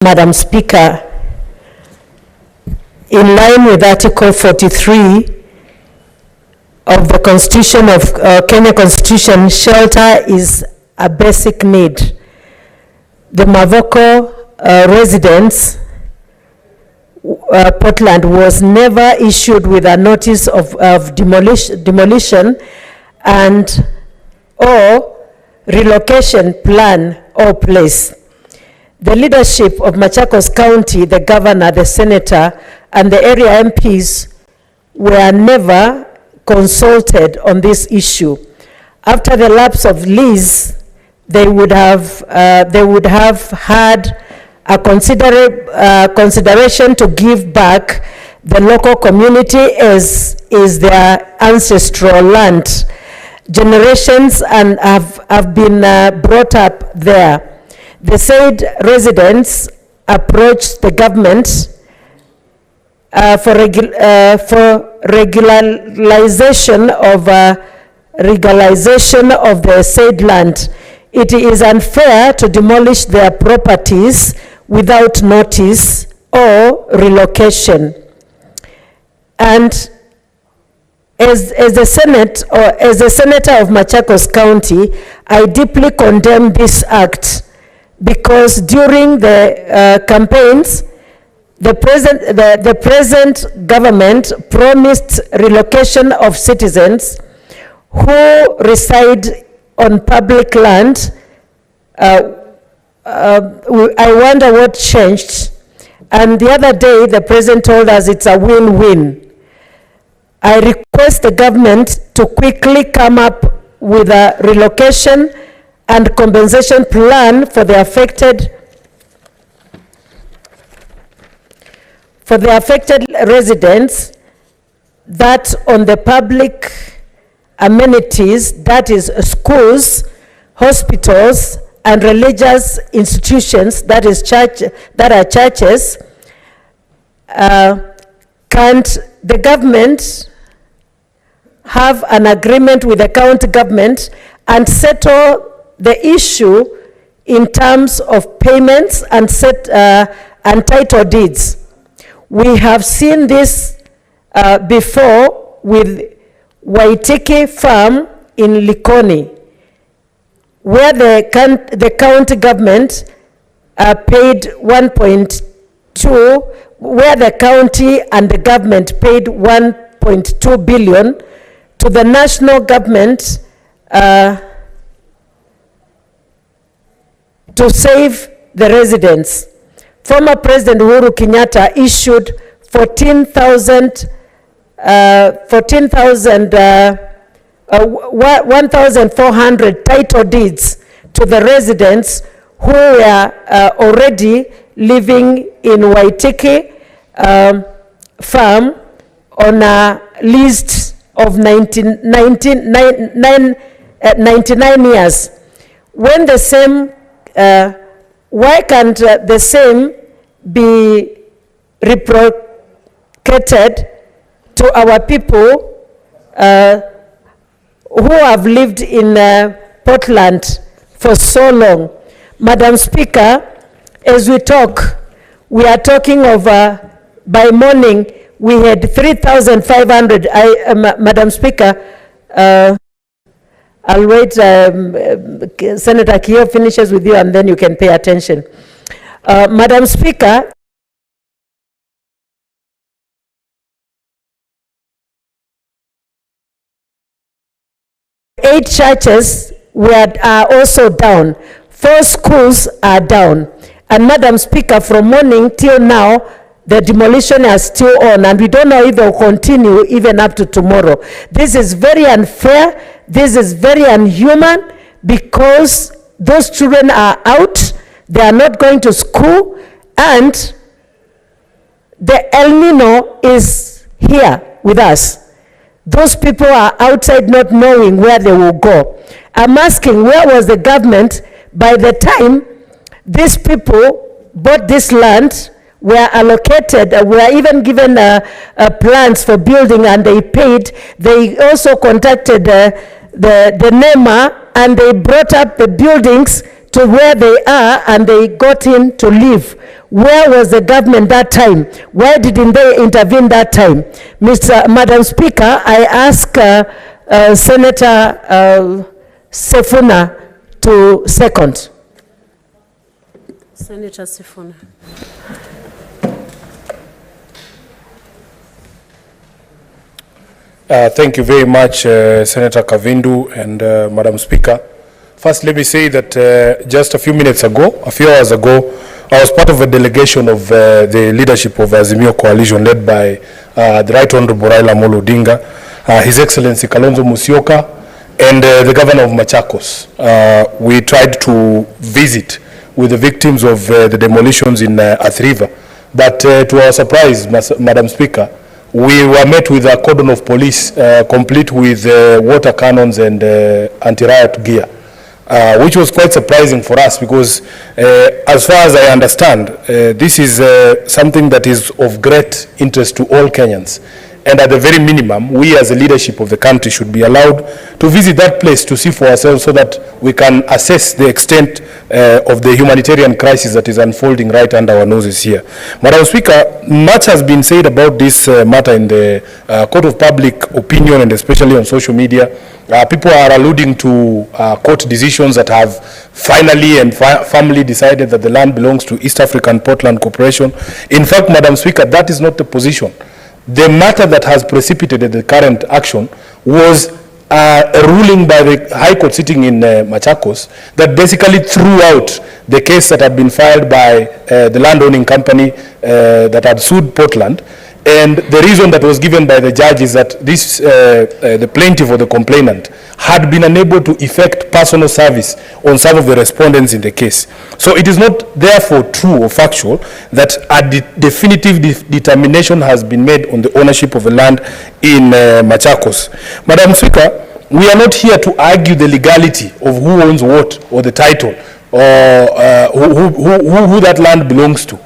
Madam Speaker, in line with Article 43 of the Constitution of Kenya Constitution, shelter is a basic need. The Mavoko residents, Portland, was never issued with a notice of demolition and or relocation plan or place. The leadership of Machakos County, the governor, the senator, and the area MPs were never consulted on this issue. After the lapse of lease, they would have had a consideration to give back the local community as is their ancestral land. Generations and have been brought up there. The said residents approached the government for regularization of the said land. It is unfair to demolish their properties without notice or relocation. And as the senator of Machakos County, I deeply condemn this act, because during the campaigns, the present government promised relocation of citizens who reside on public land. I wonder what changed. And the other day, the president told us it's a win-win. I request the government to quickly come up with a relocation and compensation plan for the affected residents, that on the public amenities, that is schools, hospitals, and religious institutions, that are churches. Can't the government have an agreement with the county government and settle the issue in terms of payments and title deeds? We have seen this before with Waitiki Farm in Likoni, where the county government paid 1.2, where the county and the government paid 1.2 billion to the national government to save the residents. Former President Uhuru Kenyatta issued 1,400 title deeds to the residents who were already living in Waitiki farm on a list of 99 years. When the same, why can't the same be reciprocated to our people who have lived in Portland for so long? Madam Speaker, as we talk, we are talking of, by morning, we had 3,500. Madam Speaker, I'll wait, Senator Kio finishes with you and then you can pay attention. Madam Speaker, eight churches are also down. 4 schools are down. And Madam Speaker, from morning till now, the demolition is still on, and we don't know if it will continue even up to tomorrow. This is very unfair. This is very unhuman, because those children are out. They are not going to school, and the El Nino is here with us. Those people are outside not knowing where they will go. I'm asking, where was the government by the time these people bought this land, were allocated, were even given plans for building, and they paid? They also contacted the NEMA, and they brought up the buildings to where they are and they got in to live. Where was the government that time? Why didn't they intervene that time? Madam Speaker, I ask Senator Sifuna to second. Senator Sifuna. Thank you very much, Senator Kavindu and Madam Speaker. First, let me say that just a few hours ago, I was part of a delegation of the leadership of Azimio Coalition led by the Right Honorable Raila Amolo Odinga, His Excellency Kalonzo Musyoka, and the Governor of Machakos. We tried to visit with the victims of the demolitions in Athi River. But to our surprise, Madam Speaker, we were met with a cordon of police complete with water cannons and anti-riot gear, which was quite surprising for us because as far as I understand, this is something that is of great interest to all Kenyans. And at the very minimum, we as the leadership of the country should be allowed to visit that place to see for ourselves so that we can assess the extent of the humanitarian crisis that is unfolding right under our noses here. Madam Speaker, much has been said about this matter in the court of public opinion and especially on social media. People are alluding to court decisions that have finally and firmly decided that the land belongs to East African Portland Corporation. In fact, Madam Speaker, that is not the position. The matter that has precipitated the current action was a ruling by the High Court sitting in Machakos that basically threw out the case that had been filed by the landowning company that had sued Portland. And the reason that was given by the judge is that this, the plaintiff or the complainant had been unable to effect personal service on some of the respondents in the case. So it is not therefore true or factual that a definitive determination has been made on the ownership of the land in Machakos. Madam Speaker, we are not here to argue the legality of who owns what or the title or who that land belongs to.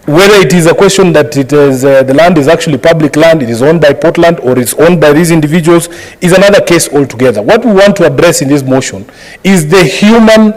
Whether it is a question that it is, the land is actually public land, it is owned by Portland, or it's owned by these individuals, is another case altogether. What we want to address in this motion is the human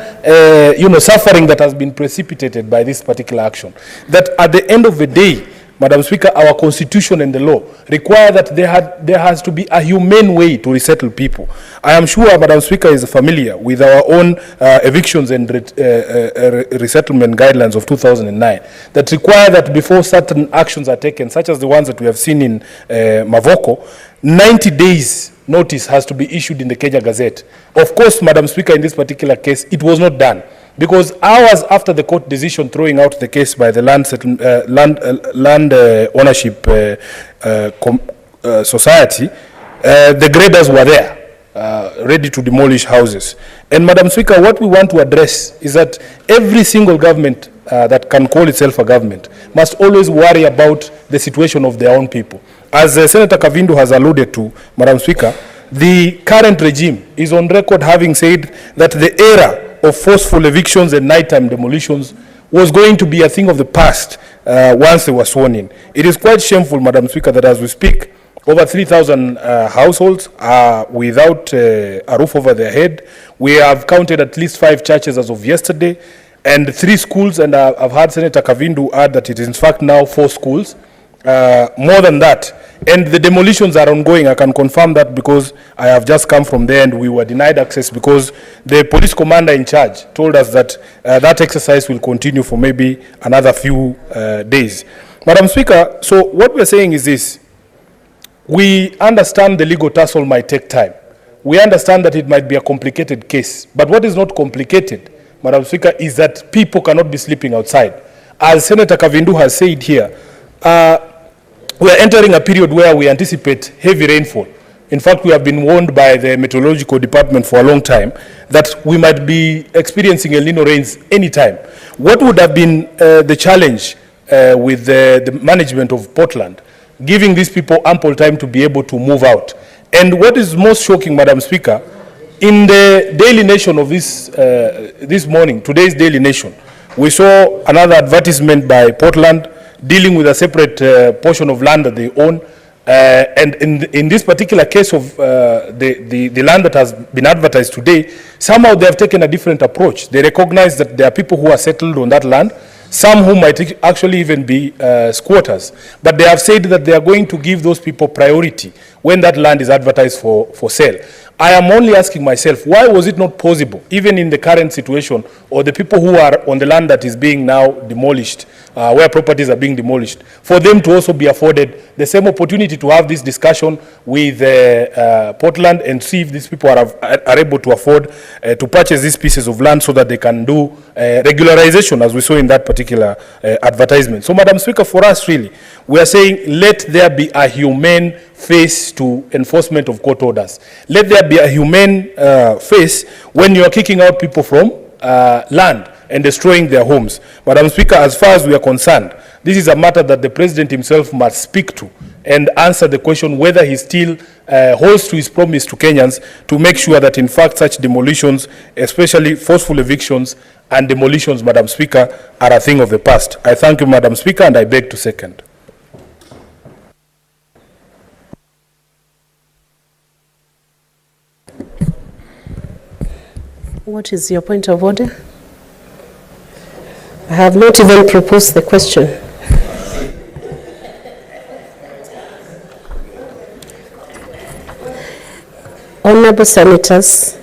suffering that has been precipitated by this particular action. That at the end of the day, Madam Speaker, our constitution and the law require that there has to be a humane way to resettle people. I am sure Madam Speaker is familiar with our own evictions and resettlement guidelines of 2009 that require that before certain actions are taken, such as the ones that we have seen in Mavoko, 90 days notice has to be issued in the Kenya Gazette. Of course, Madam Speaker, in this particular case, it was not done. Because hours after the court decision throwing out the case by the land ownership society, the graders were there, ready to demolish houses. And Madam Speaker, what we want to address is that every single government that can call itself a government must always worry about the situation of their own people. As Senator Kavindu has alluded to, Madam Speaker, the current regime is on record having said that the era of forceful evictions and nighttime demolitions was going to be a thing of the past once they were sworn in. It is quite shameful, Madam Speaker, that as we speak, over 3,000 households are without a roof over their head. We have counted at least 5 churches as of yesterday, and 3 schools, and I've heard Senator Kavindu add that it is in fact now 4 schools. More than that, and the demolitions are ongoing. I can confirm that because I have just come from there and we were denied access because the police commander in charge told us that that exercise will continue for maybe another few days. Madam Speaker, so what we're saying is this: we understand the legal tussle might take time. We understand that it might be a complicated case, but what is not complicated, Madam Speaker, is that people cannot be sleeping outside. As Senator Kavindu has said here, we are entering a period where we anticipate heavy rainfall. In fact, we have been warned by the meteorological department for a long time that we might be experiencing El Nino rains anytime. What would have been the challenge with the management of Portland, giving these people ample time to be able to move out? And what is most shocking, Madam Speaker, in the Daily Nation of this morning, today's Daily Nation, we saw another advertisement by Portland dealing with a separate portion of land that they own, And in this particular case of the land that has been advertised today, somehow they have taken a different approach. They recognize that there are people who are settled on that land, some who might actually even be squatters. But they have said that they are going to give those people priority when that land is advertised for sale. I am only asking myself, why was it not possible, even in the current situation, or the people who are on the land that is being now demolished, where properties are being demolished, for them to also be afforded the same opportunity to have this discussion with Portland and see if these people are able to afford to purchase these pieces of land so that they can do regularization, as we saw in that particular advertisement. So, Madam Speaker, for us really, we are saying let there be a humane face to enforcement of court orders. Let there be a humane face when you are kicking out people from land and destroying their homes. Madam Speaker, as far as we are concerned, this is a matter that the President himself must speak to and answer the question whether he still holds to his promise to Kenyans to make sure that in fact such demolitions, especially forceful evictions and demolitions, Madam Speaker, are a thing of the past. I thank you, Madam Speaker, and I beg to second. What is your point of order? I have not even proposed the question. Honorable Senators,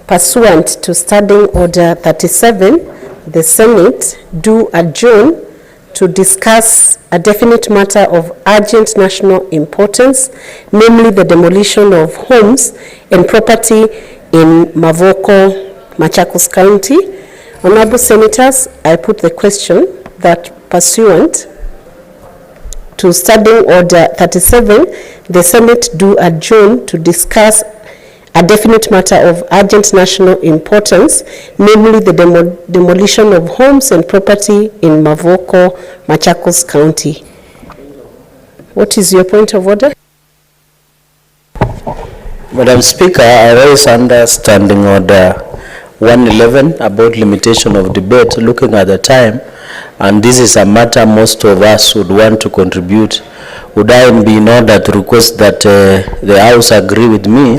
pursuant to Standing Order 37, the Senate do adjourn to discuss a definite matter of urgent national importance, namely the demolition of homes and property in Mavoko, Machakos County. Honorable Senators, I put the question that pursuant to Standing Order 37, the Senate do adjourn to discuss a definite matter of urgent national importance, namely the demolition of homes and property in Mavoko, Machakos County. What is your point of order? Madam Speaker, I raise under Standing Order 111 about limitation of debate, looking at the time, and this is a matter most of us would want to contribute. Would I be in order to request that the House agree with me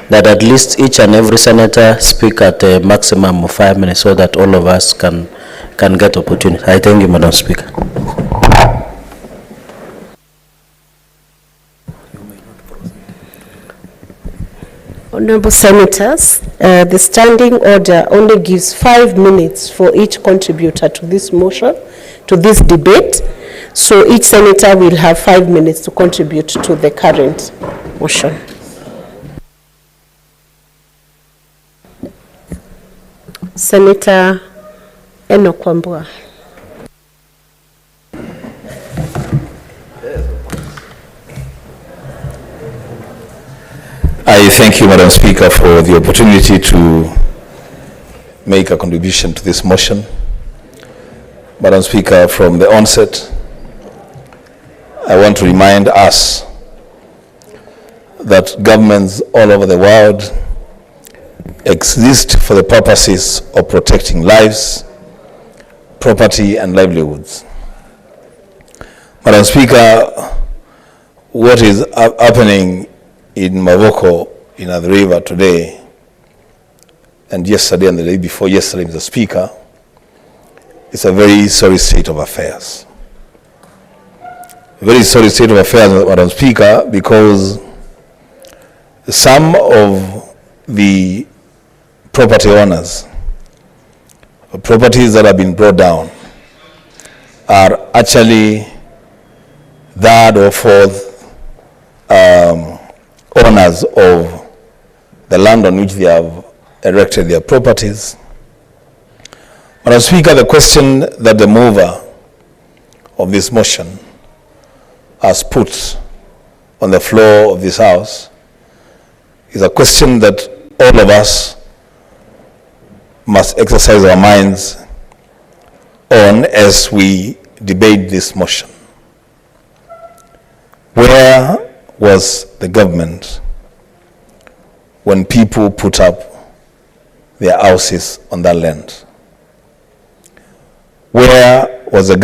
that at least each and every senator speak at a maximum of 5 minutes so that all of us can get opportunity. I thank you, Madam Speaker. Honorable Senators, the Standing Order only gives 5 minutes for each contributor to this motion, to this debate. So each senator will have 5 minutes to contribute to the current motion. Senator Enoch Wambua. I thank you, Madam Speaker, for the opportunity to make a contribution to this motion. Madam Speaker, from the onset, I want to remind us that governments all over the world exist for the purposes of protecting lives, property, and livelihoods. Madam Speaker, what is happening in Mavoko, in the river today, and yesterday and the day before yesterday, Mr. Speaker, is a very sorry state of affairs. A very sorry state of affairs, Madam Speaker, because some of the property owners, properties that have been brought down, are actually third or fourth owners of the land on which they have erected their properties. Madam Speaker, the question that the mover of this motion has put on the floor of this House is a question that all of us must exercise our minds on as we debate this motion. Where was the government when people put up their houses on that land? Where was the government